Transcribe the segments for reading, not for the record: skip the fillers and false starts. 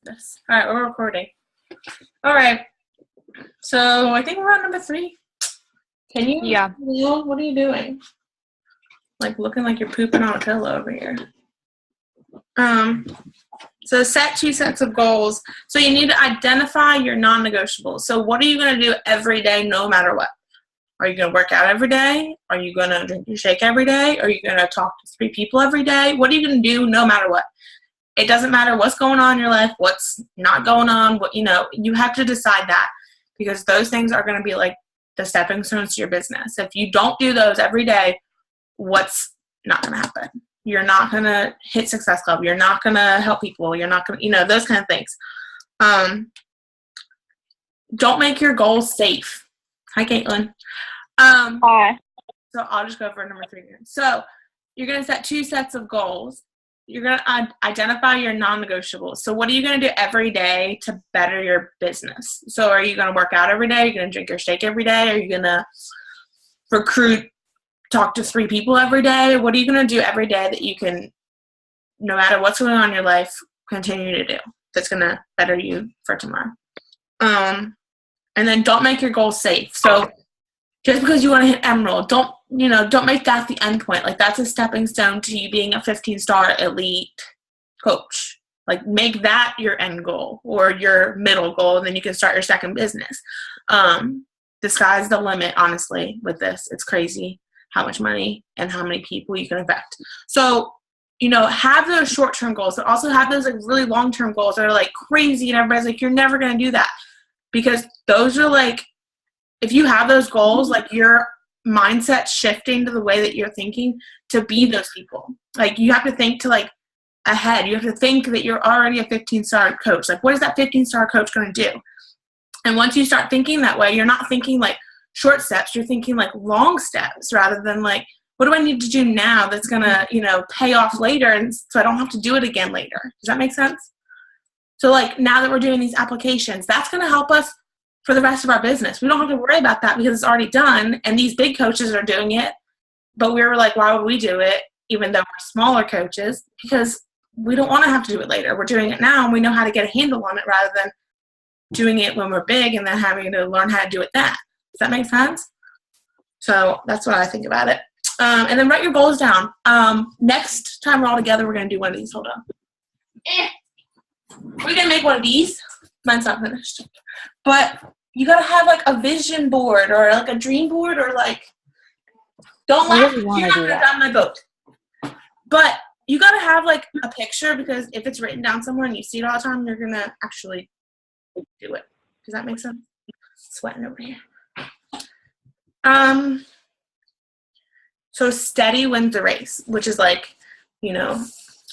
Yes. All right, we're recording. All right. So I think we're on number 3. Can you? Yeah. What are you doing? Like looking like you're pooping on a pillow over here. So set 2 sets of goals. So you need to identify your non-negotiables. So what are you going to do every day, no matter what? Are you going to work out every day? Are you going to drink your shake every day? Are you going to talk to 3 people every day? What are you going to do no matter what? It doesn't matter what's going on in your life, what's not going on, you have to decide that, because those things are going to be like the stepping stones to your business. If you don't do those every day, what's not going to happen? You're not going to hit Success Club. You're not going to help people. You're not going to, those kind of things. Don't make your goals safe. Hi, Caitlin. Hi. So I'll just go for number 3 here. So you're going to set 2 sets of goals. You're going to identify your non-negotiables. So what are you going to do every day to better your business? So are you going to work out every day? Are you going to drink your shake every day? Are you going to talk to 3 people every day? What are you going to do every day that you can, no matter what's going on in your life, continue to do that's going to better you for tomorrow? And then don't make your goals safe. So just because you want to hit Emerald, don't make that the end point. Like, that's a stepping stone to you being a 15-star elite coach. Like, make that your end goal or your middle goal, and then you can start your second business. The sky's the limit, honestly, with this. It's crazy how much money and how many people you can affect. So, have those short-term goals, but also have those like really long-term goals that are like crazy, and everybody's like, you're never going to do that. Because those are like, if you have those goals, like your mindset shifting to the way that you're thinking to be those people. Like, you have to think to like ahead. You have to think that you're already a 15-star coach. Like, what is that 15-star coach going to do? And once you start thinking that way, you're not thinking like short steps. You're thinking like long steps rather than like, what do I need to do now that's going to, pay off later, and so I don't have to do it again later. Does that make sense? So like, now that we're doing these applications, that's going to help us for the rest of our business. We don't have to worry about that because it's already done, and these big coaches are doing it. But we were like, why would we do it, even though we're smaller coaches? Because we don't want to have to do it later. We're doing it now, and we know how to get a handle on it rather than doing it when we're big and then having to learn how to do it then. Does that make sense? So that's what I think about it. And then write your goals down. Next time we're all together, we're going to do one of these. Hold on. We're going to make one of these. Mine's not finished. But you got to have like a vision board or like a dream board, or like, don't laugh. You're not going to drive my boat. But you got to have like a picture, because if it's written down somewhere and you see it all the time, you're going to actually do it. Does that make sense? Sweating over here. So steady wins the race, which is like,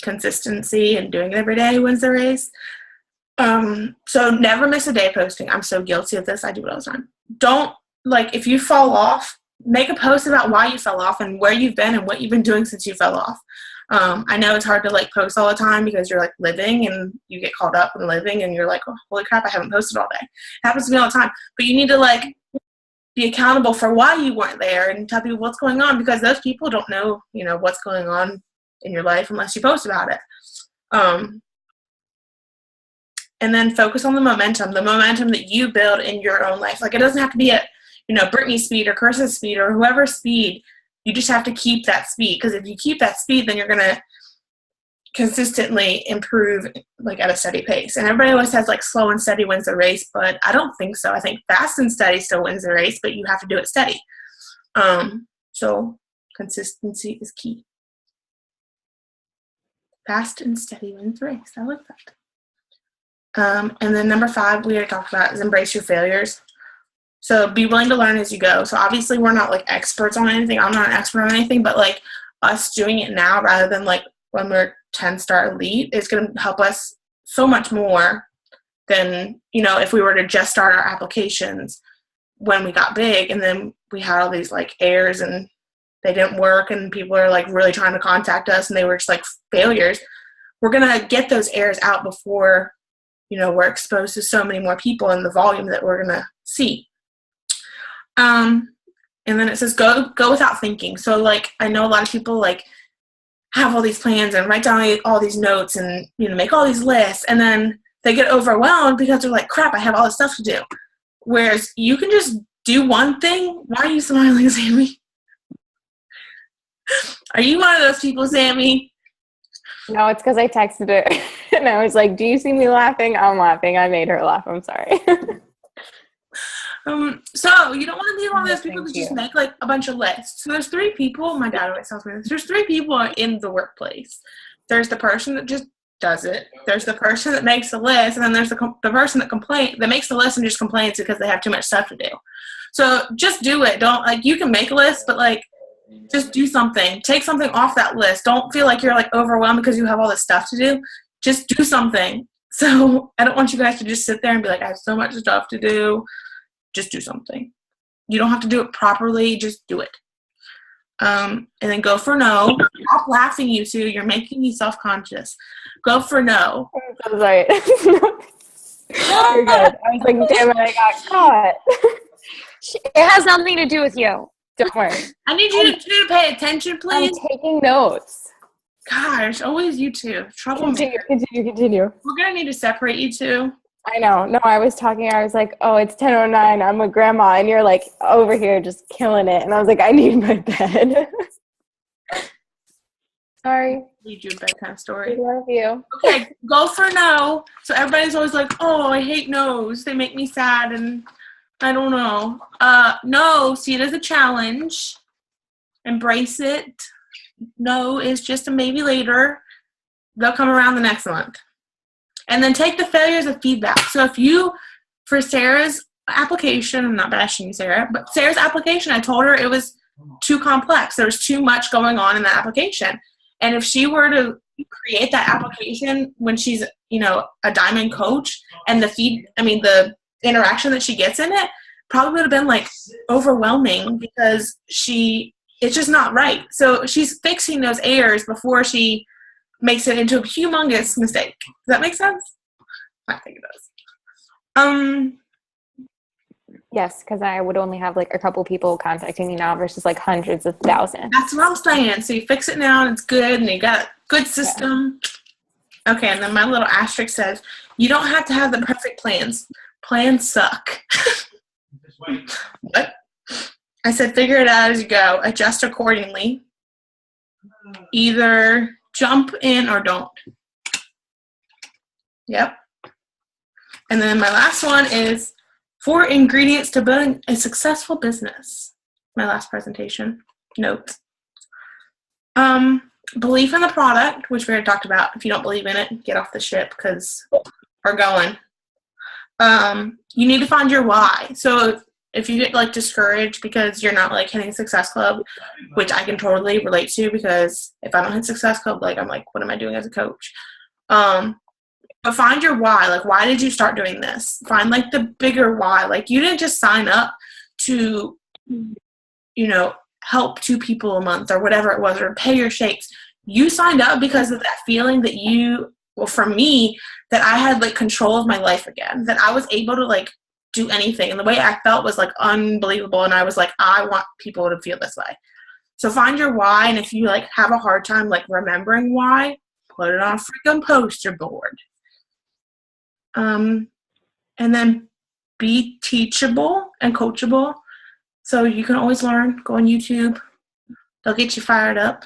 consistency and doing it every day wins the race. So never miss a day posting. I'm so guilty of this. I do it all the time. Don't, like, if you fall off, make a post about why you fell off and where you've been and what you've been doing since you fell off. I know it's hard to like post all the time because you're like living and you get caught up in living and you're like, oh, holy crap, I haven't posted all day. It happens to me all the time. But you need to like be accountable for why you weren't there and tell people what's going on, because those people don't know, what's going on in your life unless you post about it. And then focus on the momentum that you build in your own life. Like, it doesn't have to be at, Brittany's speed or Carissa's speed or whoever's speed. You just have to keep that speed, because if you keep that speed, then you're going to consistently improve, like, at a steady pace. And everybody always says, like, slow and steady wins the race, but I don't think so. I think fast and steady still wins the race, but you have to do it steady. So consistency is key. Fast and steady wins the race. I like that. And then number 5 we already talked about is embrace your failures. So be willing to learn as you go. So obviously we're not like experts on anything. I'm not an expert on anything, but like us doing it now rather than like when we're 10-star elite is going to help us so much more than, if we were to just start our applications when we got big and then we had all these like errors and they didn't work and people are like really trying to contact us and they were just like failures. We're going to get those errors out before, we're exposed to so many more people and the volume that we're going to see. And then it says go without thinking. So like, I know a lot of people like have all these plans and write down all these notes and, make all these lists. And then they get overwhelmed because they're like, crap, I have all this stuff to do. Whereas you can just do one thing. Why are you smiling, Sammy? Are you one of those people, Sammy? No, it's because I texted her and I was like, do you see me laughing? I'm laughing. I made her laugh. I'm sorry. So you don't want to be one of those people that just make like a bunch of lists. So there's 3 people. My dad always tells me this. There's 3 people in the workplace. There's the person that just does it. There's the person that makes the list, and then there's the person that makes the list and just complains because they have too much stuff to do. So just do it. Don't like you can make a list, but like just do something. Take something off that list. Don't feel like you're like overwhelmed because you have all this stuff to do. Just do something. So I don't want you guys to just sit there and be like, I have so much stuff to do. Just do something. You don't have to do it properly. Just do it. And then go for no. Stop laughing, you two. You're making me self-conscious. Go for no. I'm so sorry. You're good. I was like, damn it, I got caught. It has nothing to do with you. Don't worry. I need you to pay attention, please. I'm taking notes. Gosh, always you two. Troublemaker. Continue. We're going to need to separate you two. I know. No, I was like, oh, it's 10:09. I'm a grandma. And you're like over here just killing it. And I was like, I need my bed. Sorry. Read you a bedtime story. I love you. Okay, go for no. So everybody's always like, oh, I hate no's. They make me sad and I don't know. No, see it as a challenge. Embrace it. No is just a maybe later. They'll come around the next month. And then take the failures as feedback. So if you, for Sarah's application, I'm not bashing you, Sarah, but Sarah's application, I told her it was too complex. There was too much going on in the application. And if she were to create that application when she's, a diamond coach and the interaction that she gets in it probably would have been like overwhelming because it's just not right. So she's fixing those errors before she makes it into a humongous mistake. Does that make sense? I think it does. Yes, because I would only have like a couple people contacting me now versus like hundreds of thousands. That's what I'm saying. So you fix it now and it's good and you got a good system. Yeah. Okay, and then my little asterisk says, you don't have to have the perfect plans. Plans suck. What? I said figure it out as you go. Adjust accordingly. Either jump in or don't. Yep. And then my last one is 4 ingredients to building a successful business. My last presentation. Notes. Belief in the product, which we already talked about. If you don't believe in it, get off the ship because we're going. You need to find your why. So if you get like discouraged because you're not like hitting Success Club, which I can totally relate to because if I don't hit Success Club, like I'm like, what am I doing as a coach? But find your why. Like, why did you start doing this? Find like the bigger why. Like you didn't just sign up to, help 2 people a month or whatever it was, or pay your shakes. You signed up because of that feeling that for me, that I had like control of my life again, that I was able to like do anything. And the way I felt was like unbelievable. And I was like, I want people to feel this way. So find your why. And if you like have a hard time like remembering why, put it on a freaking poster board. And then be teachable and coachable. So you can always learn. Go on YouTube. They'll get you fired up.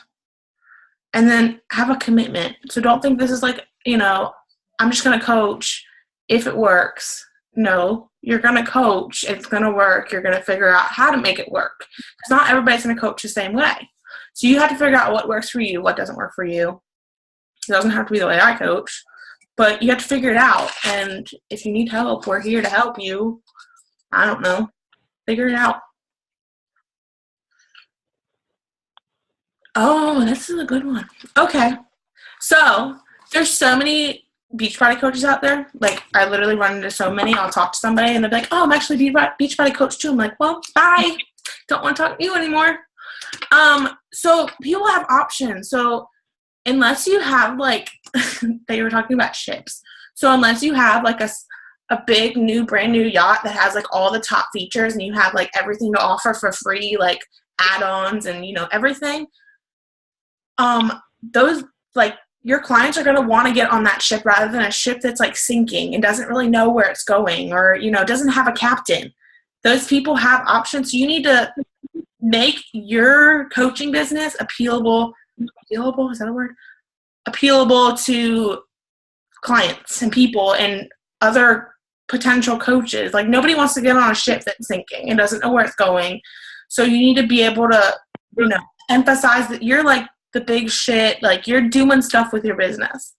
And then have a commitment. So don't think this is like, I'm just going to coach if it works. No, you're going to coach. It's going to work. You're going to figure out how to make it work. Because not everybody's going to coach the same way. So you have to figure out what works for you, what doesn't work for you. It doesn't have to be the way I coach. But you have to figure it out. And if you need help, we're here to help you. I don't know. Figure it out. Oh, this is a good one. Okay. So there's so many Beachbody coaches out there. Like, I literally run into so many. I'll talk to somebody and they'll be like, oh, I'm actually Beachbody coach too. I'm like, well, bye. Don't want to talk to you anymore. So people have options. So unless you have like, they were talking about ships. So unless you have like a big brand new yacht that has like all the top features and you have like everything to offer for free, like add-ons and everything, those like your clients are going to want to get on that ship rather than a ship that's like sinking and doesn't really know where it's going, or, you know, doesn't have a captain. Those people have options. So you need to make your coaching business appealable. Appealable, is that a word? Appealable to clients and people and other potential coaches. Like, nobody wants to get on a ship that's sinking and doesn't know where it's going. So you need to be able to, you know, emphasize that you're like the big shit, like you're doing stuff with your business.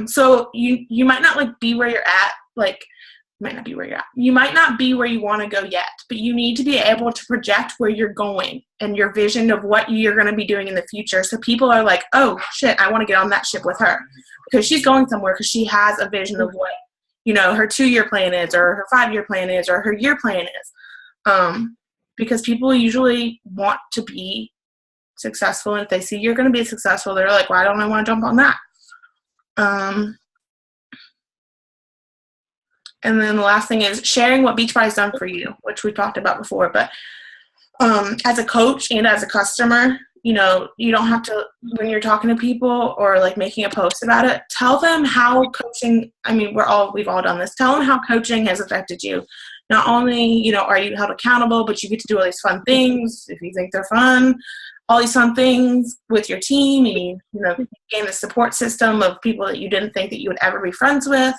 So you might not like be where you're at, like might not be where you're at. You might not be where you want to go yet, but you need to be able to project where you're going and your vision of what you're going to be doing in the future. So people are like, oh shit, I want to get on that ship with her because she's going somewhere, because she has a vision of what, you know, her 2-year plan is, or her 5-year plan is, or her year plan is. Because people usually want to be successful, and if they see you're going to be successful, they're like, why don't I want to jump on that? And then the last thing is sharing what Beachbody's done for you, which we talked about before. But as a coach and as a customer, you know, you don't have to, when you're talking to people or like making a post about it, tell them how coaching, I mean, we've all done this. Tell them how coaching has affected you. Not only, you know, are you held accountable, but you get to do all these fun things if you think they're fun, all these fun things with your team, and you know, gain the support system of people that you didn't think that you would ever be friends with.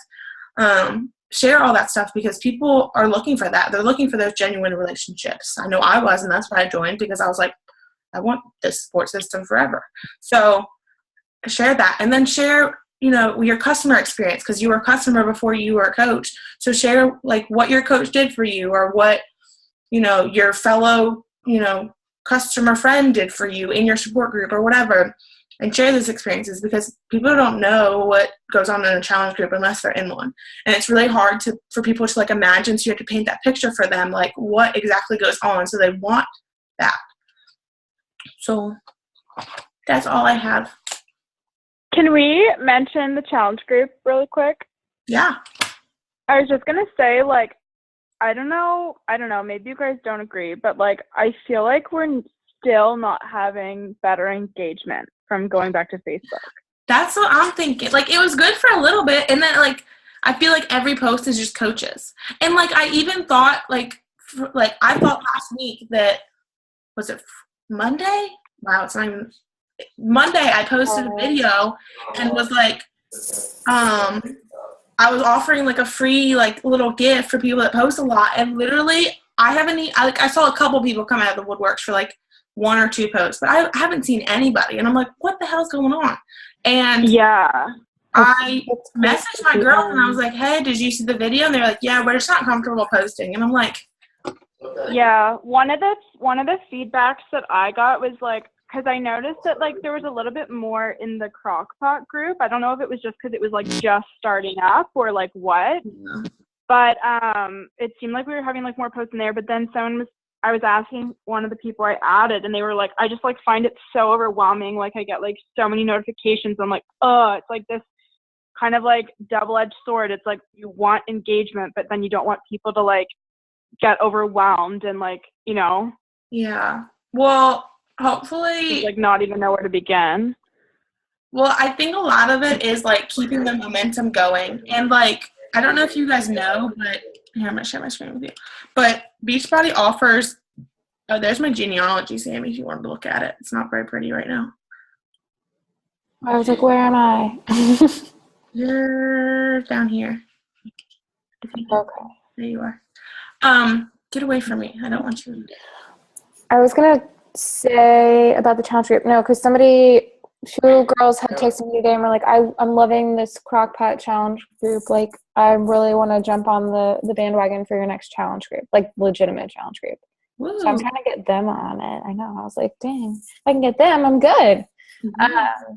Share all that stuff, because people are looking for that. They're looking for those genuine relationships. I know I was, and that's why I joined, because I was like, I want this support system forever. So share that, and then share, you know, your customer experience, because you were a customer before you were a coach. So share like what your coach did for you, or what, you know, your fellow, you know, customer friend did for you in your support group or whatever, and share those experiences, because people don't know what goes on in a challenge group unless they're in one. And it's really hard for people to like imagine, so you have to paint that picture for them, like what exactly goes on, so they want that. So that's all I have. Can we mention the challenge group really quick? Yeah. I was just going to say, like, I don't know, maybe you guys don't agree, but like, I feel like we're still not having better engagement from going back to Facebook. That's what I'm thinking. Like, it was good for a little bit, and then like, I feel like every post is just coaches. And like, I even thought I thought last week that, was it Monday? Wow, it's not even Monday. I posted a video and was like, I was offering like a free like little gift for people that post a lot, and literally I saw a couple people come out of the woodworks for like 1 or 2 posts, but I haven't seen anybody, and I'm like, what the hell's going on? And yeah, I messaged my girl and I was like, hey, did you see the video? And they're like, yeah, we're just not comfortable posting. And I'm like, yeah, one of the feedbacks that I got was like, because I noticed that like there was a little bit more in the Crock-Pot group. I don't know if it was just because it was like just starting up or like what, but it seemed like we were having like more posts in there. But then I was asking one of the people I added, and they were like, I just like find it so overwhelming. Like I get like so many notifications. I'm like, oh, it's like this kind of like double-edged sword. It's like you want engagement, but then you don't want people to like get overwhelmed and like, you know. Yeah. Well, hopefully, like not even know where to begin. Well, I think a lot of it is like keeping the momentum going. And like, I don't know if you guys know, but here, I'm going to share my screen with you. But Beachbody offers, oh, there's my genealogy, Sammy, if you wanted to look at it. It's not very pretty right now. I was like, where am I? You're down here. Okay. There you are. Get away from me. I don't want you. I was going to say about the challenge group. No, because 2 girls had texted me today and were like, I'm loving this Crock-Pot challenge group. Like, I really want to jump on the bandwagon for your next challenge group, like legitimate challenge group. Woo. So I'm trying to get them on it. I know. I was like, dang, if I can get them, I'm good. Mm-hmm.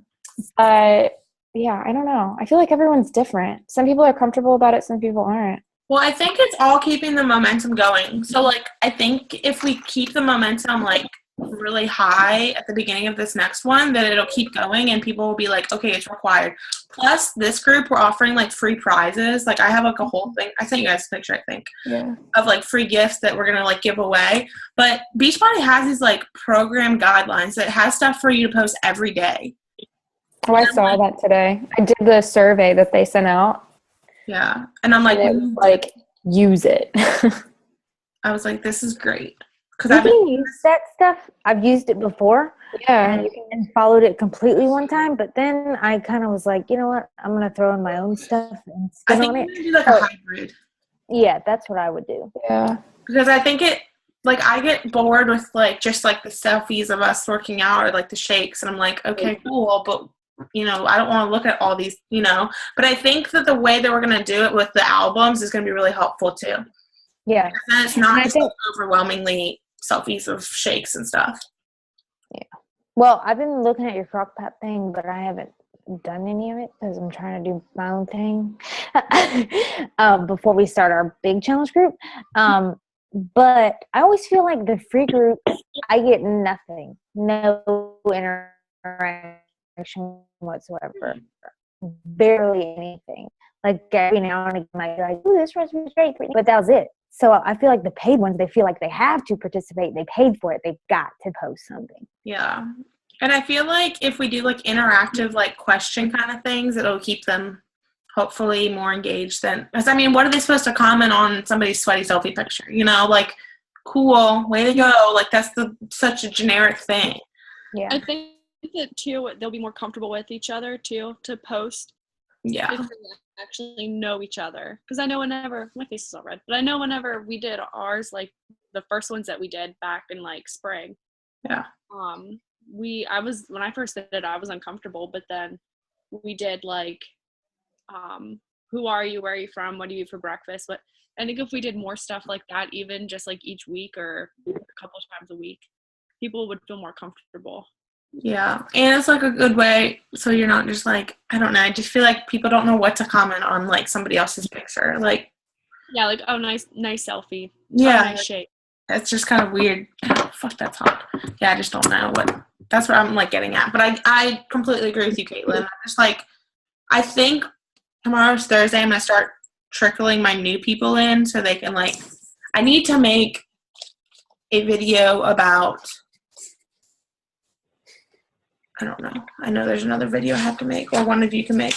But yeah, I don't know. I feel like everyone's different. Some people are comfortable about it. Some people aren't. Well, I think it's all keeping the momentum going. So, like, I think if we keep the momentum, like, really high at the beginning of this next one, that it'll keep going and people will be like, okay, it's required. Plus, this group, we're offering, like, free prizes. Like, I have, like, a whole thing. I sent you guys a picture, I think, of, like, free gifts that we're going to, like, give away. But Beachbody has these, like, program guidelines that has stuff for you to post every day. Oh, I saw that today. I did the survey that they sent out. Yeah. And I'm like, And it was like, use it. I was like, this is great. Because You I've can been, use that stuff. I've used it before Yeah. and followed it completely one time, but then I kind of was like, you know what? I'm gonna throw in my own stuff and I spin think on I'm it. going to do like a hybrid. Yeah, that's what I would do. Yeah. Because I think I get bored with like just like the selfies of us working out or like the shakes, and I'm like, okay, cool, but I don't want to look at all these, But I think that the way that we're gonna do it with the albums is gonna be really helpful too. Yeah. And it's not And I just think- overwhelmingly selfies of shakes and stuff. Well, I've been looking at your crock pot thing, but I haven't done any of it because I'm trying to do my own thing before we start our big challenge group. But I always feel like the free group, I get nothing, no interaction whatsoever, barely anything. Like every now and again, like, oh, this recipe is great, but that was it. So I feel like the paid ones, they feel like they have to participate. They paid for it. They've got to post something. Yeah. And I feel like if we do like interactive like question kind of things, it'll keep them hopefully more engaged than, because I mean, what are they supposed to comment on somebody's sweaty selfie picture? Like, cool, way to go. Like that's such a generic thing. Yeah. I think that too, they'll be more comfortable with each other too to post. Yeah. If they actually know each other. Because I know whenever, my face is all red, but I know whenever we did ours, like the first ones that we did back in like spring. Yeah. When I first did it, I was uncomfortable, but then we did like, who are you, where are you from, what do you eat for breakfast? But I think if we did more stuff like that, even just like each week or a couple of times a week, people would feel more comfortable. Yeah. And it's like a good way so you're not just like, I don't know, I just feel like people don't know what to comment on like somebody else's picture. Like, yeah, like, oh, nice selfie. yeah. Oh, nice shape. It's just kind of weird. Oh, fuck, that's hot. Yeah, I just don't know that's what I'm like getting at. But I completely agree with you, Caitlin. I'm just like, I think tomorrow's Thursday, I'm going to start trickling my new people in so they can like, I need to make a video about, I don't know. I know there's another video I have to make, or one of you can make.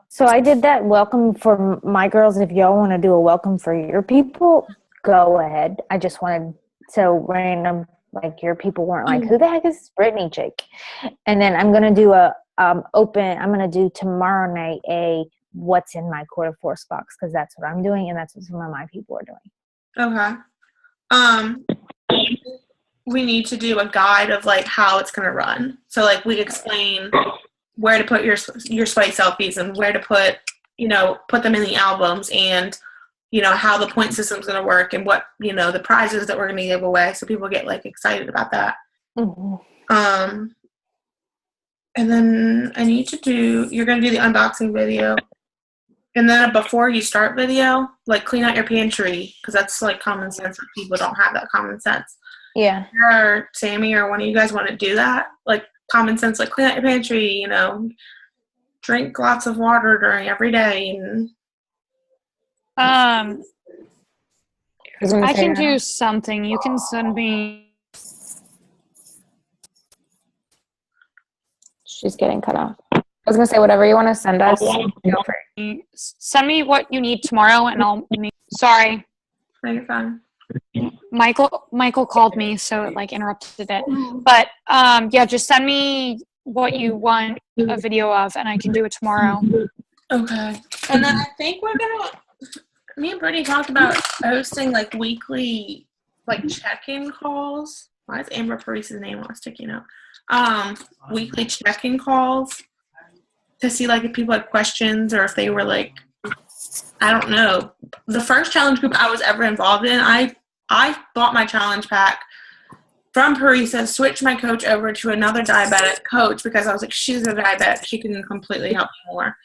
So I did that welcome for my girls. If y'all want to do a welcome for your people, go ahead. I just wanted so random, like your people weren't like, who the heck is Brittany chick? And then I'm gonna do I'm gonna do tomorrow night a what's in my quarter force box, because that's what I'm doing and that's what some of my people are doing. Okay. We need to do a guide of like how it's gonna run. So like we explain where to put your sweaty selfies and where to put them in the albums, and how the point system's gonna work, and what the prizes that we're gonna give away, so people get like excited about that. Mm-hmm. And then you're gonna do the unboxing video, and then a before you start video, like clean out your pantry, because that's like common sense. People don't have that common sense. Yeah. Or Sammy or one of you guys want to do that, like common sense, like clean out your pantry, drink lots of water during every day. And I can do something. You can send me. She's getting cut off. I was going to say, whatever you want to send us, feel free. Send me what you need tomorrow, and I'll. Sorry, no, you're fine. Michael called me, so it like interrupted it. But yeah, just send me what you want a video of, and I can do it tomorrow. Okay. And then I think me and Brittany talked about hosting like weekly like check-in calls. Why is Amber Parise's name on sticking out? Weekly check-in calls to see like if people had questions, or if they were like, I don't know. The first challenge group I was ever involved in, I bought my challenge pack from Parisa, switched my coach over to another diabetic coach, because I was like, she's a diabetic. She can completely help me more.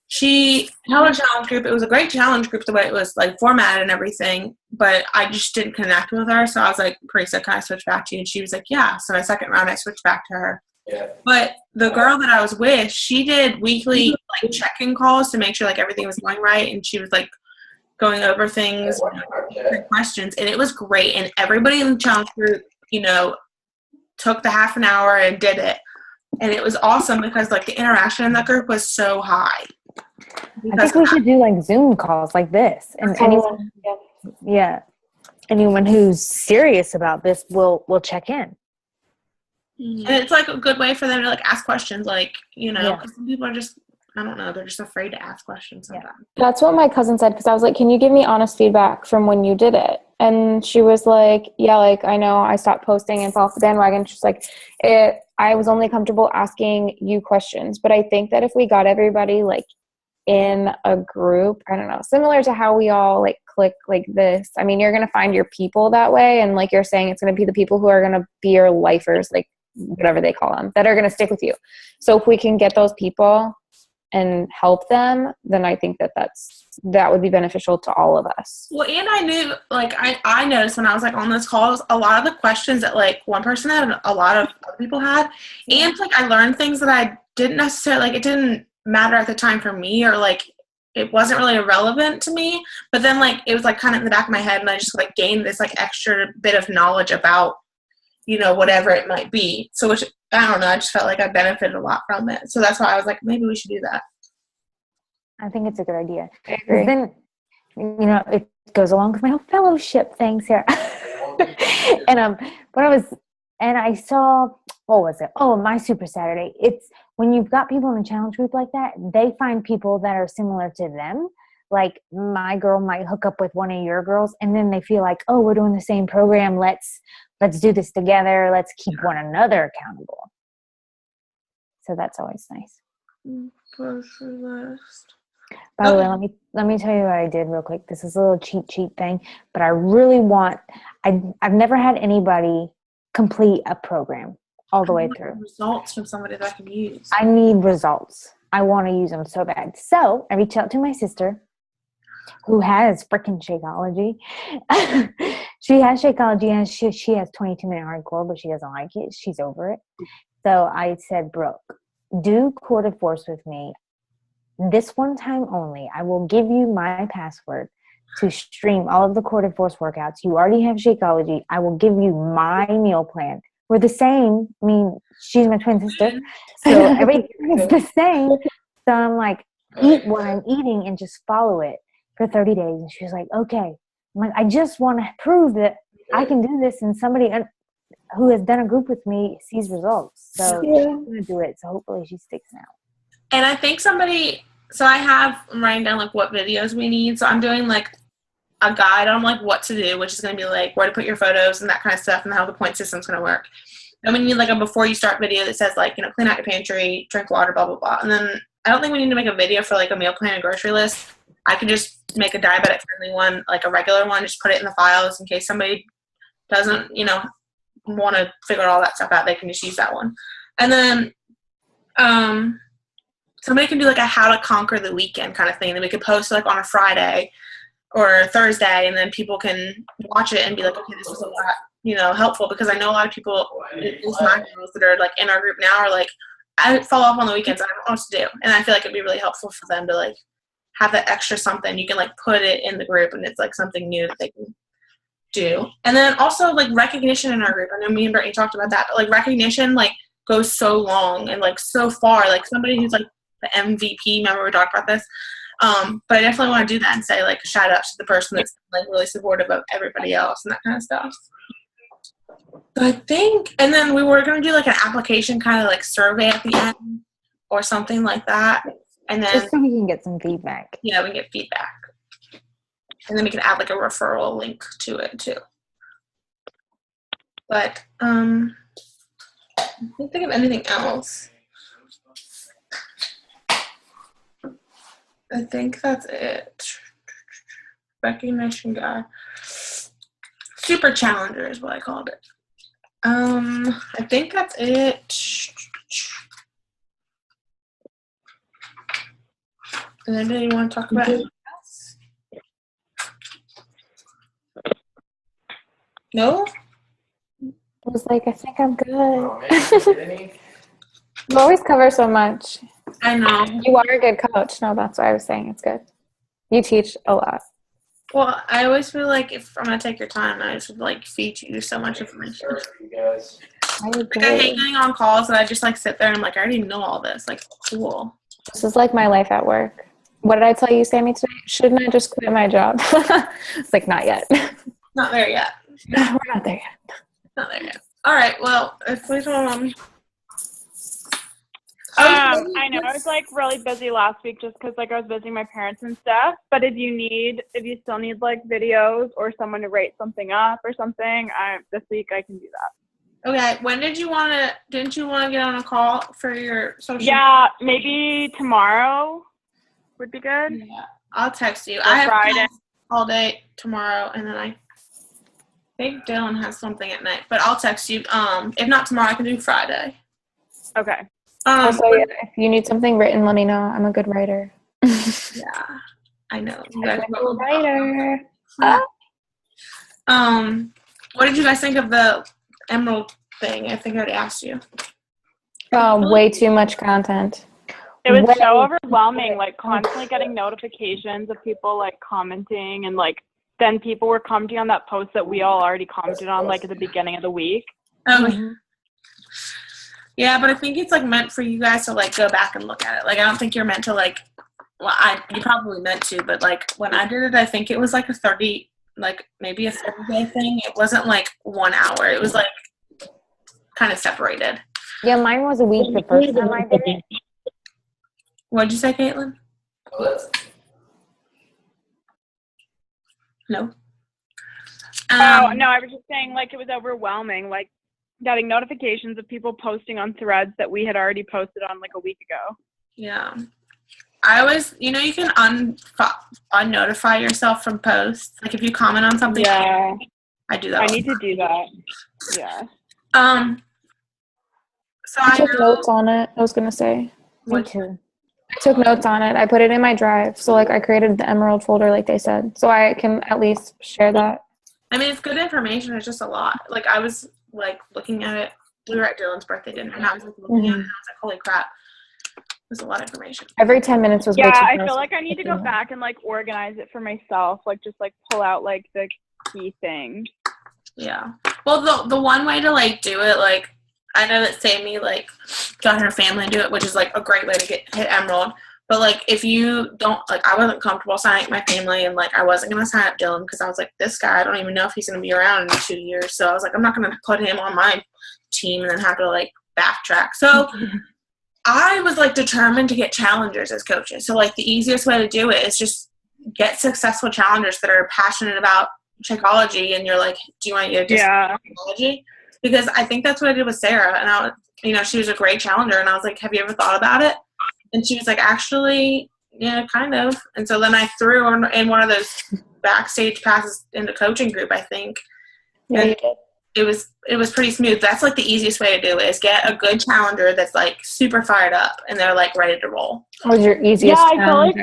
She held a challenge group. It was a great challenge group the way it was like formatted and everything, but I just didn't connect with her. So I was like, Parisa, can I switch back to you? And she was like, yeah. So my second round, I switched back to her. Yeah. But the girl that I was with, she did weekly like check-in calls to make sure like everything was going right, and she was like going over things, questions, and it was great. And everybody in the challenge group, took the half an hour and did it. And it was awesome because like the interaction in that group was so high. I think we should do like Zoom calls like this, and anyone who's serious about this will check in. And it's like a good way for them to like ask questions, like, you know, Yeah. because some people are just, I don't know, they're just afraid to ask questions sometimes. That's what my cousin said, because I was like, can you give me honest feedback from when you did it? And she was like, yeah, like, I know I stopped posting and fell off the bandwagon. She's like, I was only comfortable asking you questions. But I think that if we got everybody, like, in a group, I don't know, similar to how we all, like, click like this. I mean, you're going to find your people that way. And like you're saying, it's going to be the people who are going to be your lifers, like, whatever they call them, that are going to stick with you. So if we can get those people and help them, then I think that would be beneficial to all of us. Well, and I knew, like, I noticed when I was, like, on those calls, a lot of the questions that, like, one person had and a lot of other people had, and, like, I learned things that I didn't necessarily, like, it didn't matter at the time for me, or, like, it wasn't really irrelevant to me, but then, like, it was, like, kind of in the back of my head, and I just, like, gained this, like, extra bit of knowledge about, you know, whatever it might be. So, which, I don't know, I just felt like I benefited a lot from it. So that's why I was like, maybe we should do that. I think it's a good idea. I agree. Then, you know, it goes along with my whole fellowship thing, Sarah. And I saw, what was it? Oh, my Super Saturday. It's when you've got people in a challenge group like that, they find people that are similar to them. Like my girl might hook up with one of your girls, and then they feel like, oh, we're doing the same program. Let's do this together. Let's keep one another accountable. So that's always nice. By the way, let me tell you what I did real quick. This is a little cheat thing, but I really want. I've never had anybody complete a program all the way through. Results from somebody that I can use. I need results. I want to use them so bad. So I reached out to my sister, who has freaking Shakeology. She has Shakeology, and she has 22-minute hardcore, but she doesn't like it. She's over it. So I said, Brooke, do Core de Force with me. This one time only. I will give you my password to stream all of the Core de Force workouts. You already have Shakeology. I will give you my meal plan. We're the same. I mean, she's my twin sister. So everything is the same. So I'm like, eat what I'm eating and just follow it for 30 days. And she was like, okay. I'm like, I just want to prove that I can do this, and somebody who has done a group with me sees results. So she's going to do it. So hopefully she sticks now. And I think so I have writing down, like, what videos we need. So I'm doing, like, a guide on, like, what to do, which is going to be, like, where to put your photos and that kind of stuff, and how the point system's going to work. Then we need, like, a before you start video that says, like, you know, clean out your pantry, drink water, blah, blah, blah. And then I don't think we need to make a video for, like, a meal plan and grocery list. I can just make a diabetic-friendly one, like a regular one, just put it in the files in case somebody doesn't, you know, want to figure all that stuff out. They can just use that one. And then somebody can do, like, a how to conquer the weekend kind of thing that we could post, like, on a Friday or Thursday, and then people can watch it and be like, okay, this was a lot, you know, helpful, because I know a lot of people, at least my girls that are, like, in our group now, are like, I fall off on the weekends, I don't know what to do. And I feel like it'd be really helpful for them to, like, have that extra something. You can, like, put it in the group, and it's, like, something new that they can do. And then also, like, recognition in our group. I know me and Brittany talked about that, but, like, recognition, like, goes so long and, like, so far. Like, somebody who's, like, the MVP, remember we talked about this? But I definitely want to do that and say, like, shout out to the person that's, like, really supportive of everybody else and that kind of stuff. So I think, and then we were going to do, like, an application kind of, like, survey at the end or something like that. And then, just so we can get some feedback. Yeah, we can get feedback. And then we can add, like, a referral link to it, too. But, I can't think of anything else. I think that's it. Recognition guy. Super Challenger is what I called it. I think that's it. And then do you want to talk about anything else? No? I was like, I think I'm good. You always cover so much. I know. You are a good coach. No, that's why I was saying it's good. You teach a lot. Well, I always feel like if I'm going to take your time, I should, like, feed you so much information. I Like, I hate agree. getting on calls and I just like sit there and I'm like, I already know all this. Like, cool. This is like my life at work. What did I tell you, Sammy, today? Shouldn't I just quit my job? It's like, not yet. Not there yet. We're not there yet. Not there yet. All right. Well, please I know I was like really busy last week just because like I was visiting my parents and stuff. But if you still need like videos or someone to write something up or something, this week I can do that. Okay. When didn't you want to get on a call for your social? Yeah, maybe tomorrow would be good. Yeah. I'll text you. Or I have Friday. class all day tomorrow, and then I think Dylan has something at night, but I'll text you. If not tomorrow, I can do Friday. Okay. Also, yeah, if you need something written, let me know. I'm a good writer. Yeah, I know. You guys I'm a good writer. What did you guys think of the Emerald thing? I think I already asked you. Way too much content. It was Way- so overwhelming, like constantly getting notifications of people like commenting, and like then people were commenting on that post that we all already commented on like at the beginning of the week. Yeah, but I think it's like meant for you guys to like go back and look at it. Like, I don't think you're meant to like. Well, you probably meant to, but like when I did it, I think it was like maybe a 30-day thing. It wasn't like 1 hour. It was like kind of separated. Yeah, mine was a week the first time I did it. What'd you say, Caitlin? No. Oh no, I was just saying like it was overwhelming, like getting notifications of people posting on threads that we had already posted on like a week ago. Yeah. I always, you can unnotify yourself from posts. Like if you comment on something, Yeah, I do that. I need to do that. Yeah. So I I took know, notes on it. I was gonna say. Me too. I took notes on it. I put it in my drive. So like I created the Emerald folder like they said. So I can at least share that. I mean, it's good information. It's just a lot. Like I was like looking at it. We were at Dylan's birthday dinner, and I was like looking at it, and I was like, holy crap. There's a lot of information. Every 10 minutes was way Yeah, too I fast. feel like I need to go back and like organize it for myself, like just like pull out like the key things. Yeah. Well, the one way to like do it, like I know that Sammy like got her family to do it, which is like a great way to hit Emerald. But like if you don't, like I wasn't comfortable signing up my family, and like I wasn't gonna sign up Dylan because I was like, this guy, I don't even know if he's gonna be around in 2 years. So I was like, I'm not gonna put him on my team and then have to like backtrack. So I was like determined to get challengers as coaches. So like the easiest way to do it is just get successful challengers that are passionate about Shakeology, and you're like, do you want to do Shakeology? Because I think that's what I did with Sarah, and she was a great challenger, and I was like, have you ever thought about it? And she was like, actually, yeah, kind of. And so then I threw her in one of those backstage passes into coaching group, I think. Yeah, And you did. it was pretty smooth. That's like the easiest way to do it, is get a good challenger that's like super fired up and they're like ready to roll. What was your easiest Yeah, I feel challenge?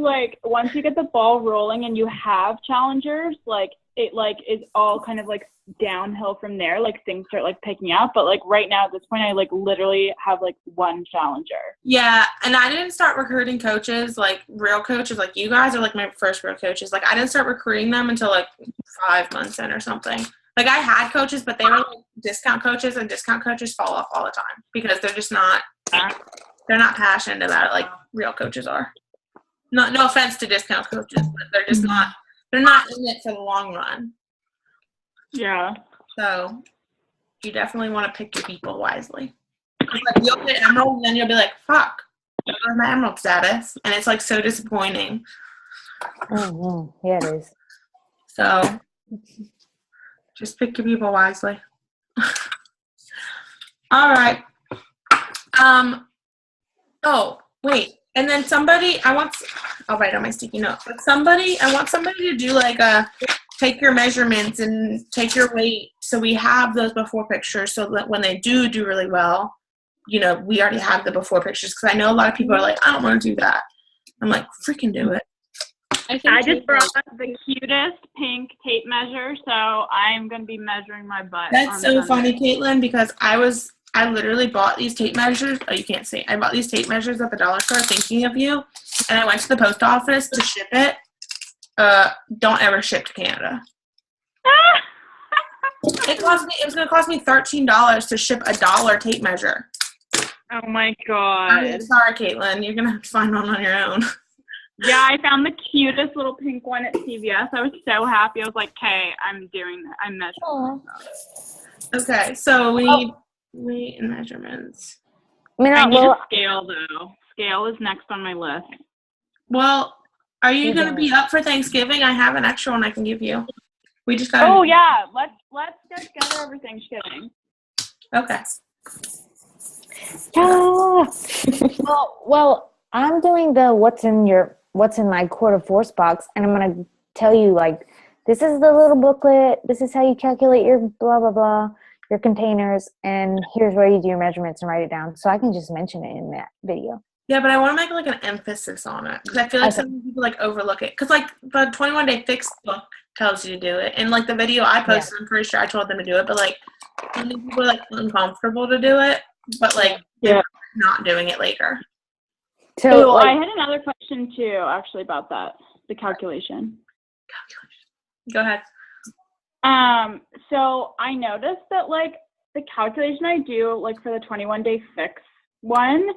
like once you get the ball rolling and you have challengers, like it like is all kind of like downhill from there. Like things start like picking up. But like right now at this point, I like literally have like one challenger. Yeah, and I didn't start recruiting coaches, like real coaches, like you guys are like my first real coaches. Like I didn't start recruiting them until like 5 months in or something. Like I had coaches, but they were like discount coaches, and discount coaches fall off all the time because they're just not, they're not passionate about it like real coaches are. No offense to discount coaches, but they're just not, they're not in it for the long run. Yeah. So you definitely want to pick your people wisely. Like you'll get Emerald, and then you'll be like, fuck, where's my Emerald status? And it's like so disappointing. Mm-hmm. Yeah, it is. So just pick your people wisely. All right. Oh, wait. And then I'll write on my sticky note. But I want somebody to do like take your measurements and take your weight, so we have those before pictures, so that when they do really well, we already have the before pictures. Because I know a lot of people are like, I don't want to do that. I'm like, freaking do it. I just brought the cutest pink tape measure, so I'm going to be measuring my butt. That's so funny, Caitlin, because I literally bought these tape measures. Oh, you can't see. I bought these tape measures at the dollar store thinking of you, and I went to the post office to ship it. Don't ever ship to Canada. It was gonna cost me $13 to ship a dollar tape measure. Oh my I'm god. sorry, Caitlin. You're gonna have to find one on your own. Yeah, I found the cutest little pink one at CVS. I was so happy. I was like, "Okay, I'm doing that. I'm measuring." Aw. Okay, so we need weight and measurements. I mean, I need well, a scale though. Scale is next on my list. Well, are you You're gonna doing be up for Thanksgiving? I have an extra one I can give you. We just got. Oh yeah, let's get together over Thanksgiving. Okay. ah. Well, I'm doing the what's in my quarter force box, and I'm gonna tell you like this is the little booklet. This is how you calculate your blah blah blah, your containers, and here's where you do your measurements and write it down. So I can just mention it in that video. Yeah, but I want to make like an emphasis on it because I feel like Okay. some people like overlook it. Because like the 21 Day Fix book tells you to do it, and like the video I posted, I'm pretty sure I told them to do it, but like some people are like uncomfortable to do it, but like they're not doing it later. So So I like, had another question too, actually, about that, the calculation. Go ahead. So I noticed that like the calculation I do like for the 21 Day Fix one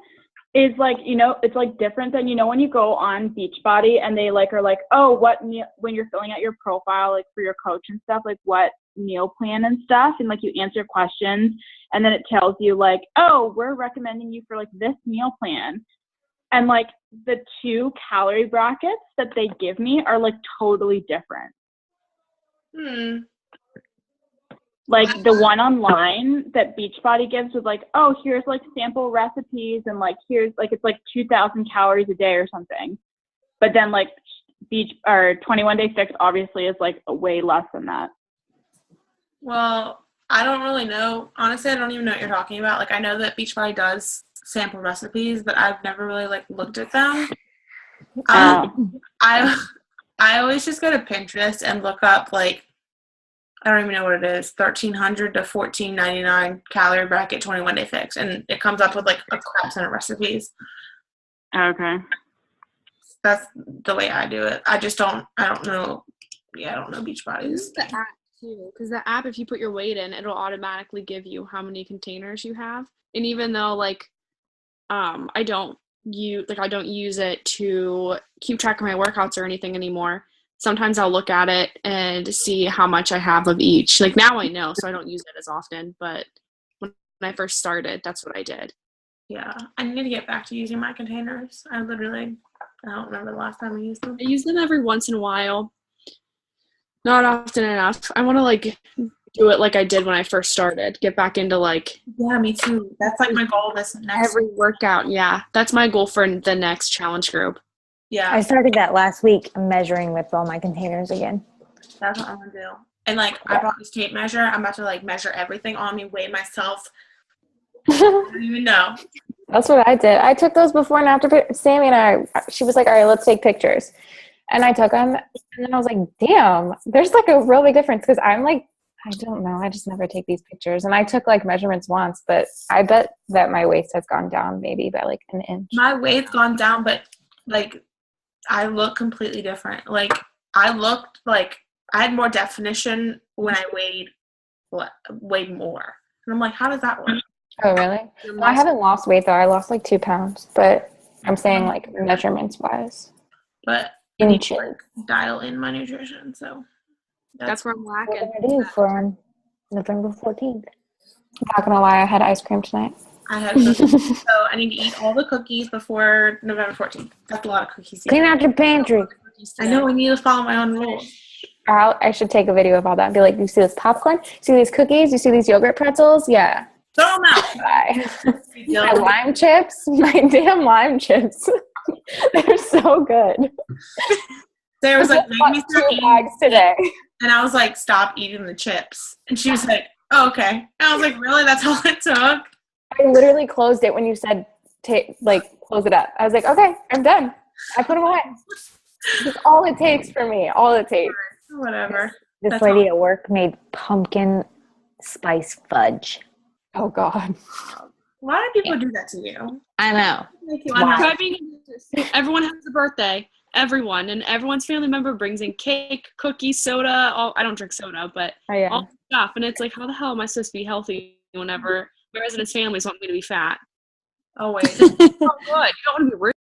is like, you know, it's like different than, you know, when you go on Beachbody and they like are like, oh, what meal, when you're filling out your profile like for your coach and stuff, like what meal plan and stuff, and like you answer questions and then it tells you like, oh, we're recommending you for like this meal plan. And like the two calorie brackets that they give me are like totally different. Like the one online that Beachbody gives with like, oh, here's like sample recipes and like here's like it's like 2,000 calories a day or something. But then like 21 Day Fix obviously is like way less than that. Well, I don't really know. Honestly, I don't even know what you're talking about. Like I know that Beachbody does sample recipes, but I've never really like looked at them. I always just go to Pinterest and look up like I don't even know what it is, 1,300 to 1,499 calorie bracket 21 Day Fix, and it comes up with like a crap ton of recipes. Okay. That's the way I do it. I don't know. Yeah, I don't know Beachbody's. Use the app too, because the app, if you put your weight in, it'll automatically give you how many containers you have. And even though like I don't use it to keep track of my workouts or anything anymore, sometimes I'll look at it and see how much I have of each. Like now I know, so I don't use it as often, but when I first started, that's what I did. Yeah, I need to get back to using my containers. I don't remember the last time I used them. I use them every once in a while. Not often enough. I want to like do it like I did when I first started. Get back into like Yeah, me too. That's like my goal this next every workout. Yeah, that's my goal for the next challenge group. Yeah, I started that last week, measuring with all my containers again. that's what I'm gonna do. And like I bought this tape measure. I'm about to like measure everything on me, weigh myself. I don't even know. That's what I did. I took those before and after. Sammy and she was like, all right, let's take pictures. And I took them. And then I was like, damn, there's like a real big difference. Because I'm like, I don't know. I just never take these pictures. And I took like measurements once. But I bet that my waist has gone down maybe by like an inch. My weight's gone down, but like I look completely different. Like I looked like I had more definition when I weighed more. And I'm like, how does that work? Oh, really? Well, I haven't lost weight though. I lost like 2 pounds. But I'm saying like measurements wise. But I need to Inches. like, dial in my nutrition. So That's where I'm What lacking. am I do for November 14th? I'm not gonna lie, I had ice cream tonight. I had cookies. So I need to eat all the cookies before November 14th. That's a lot of cookies. Clean out your pantry. I know I need to follow my own rules. I should take a video of all that and be like, you see this popcorn? You see these cookies? You see these yogurt pretzels? Yeah. Throw them out. Bye. My lime chips, my damn lime chips. They're so good. Sarah was like, make me Bought 2 stop eating. bags today. And I was like, stop eating the chips. And she was like, oh, okay. And I was like, really? That's all it took? I literally closed it when you said, close it up. I was like, okay, I'm done. I put them away. That's all it takes for me. All it takes. Whatever. This That's lady at work made pumpkin spice fudge. Oh, God. Why do people do that to you? I know. Make you Why? unhappy. Try being everyone has a birthday everyone, and everyone's family member brings in cake, cookies, soda. I don't drink soda, but Oh, yeah. all stuff. And it's like, how the hell am I supposed to be healthy whenever my residents' families want me to be fat? Oh wait. Oh, good. You don't want to be rude.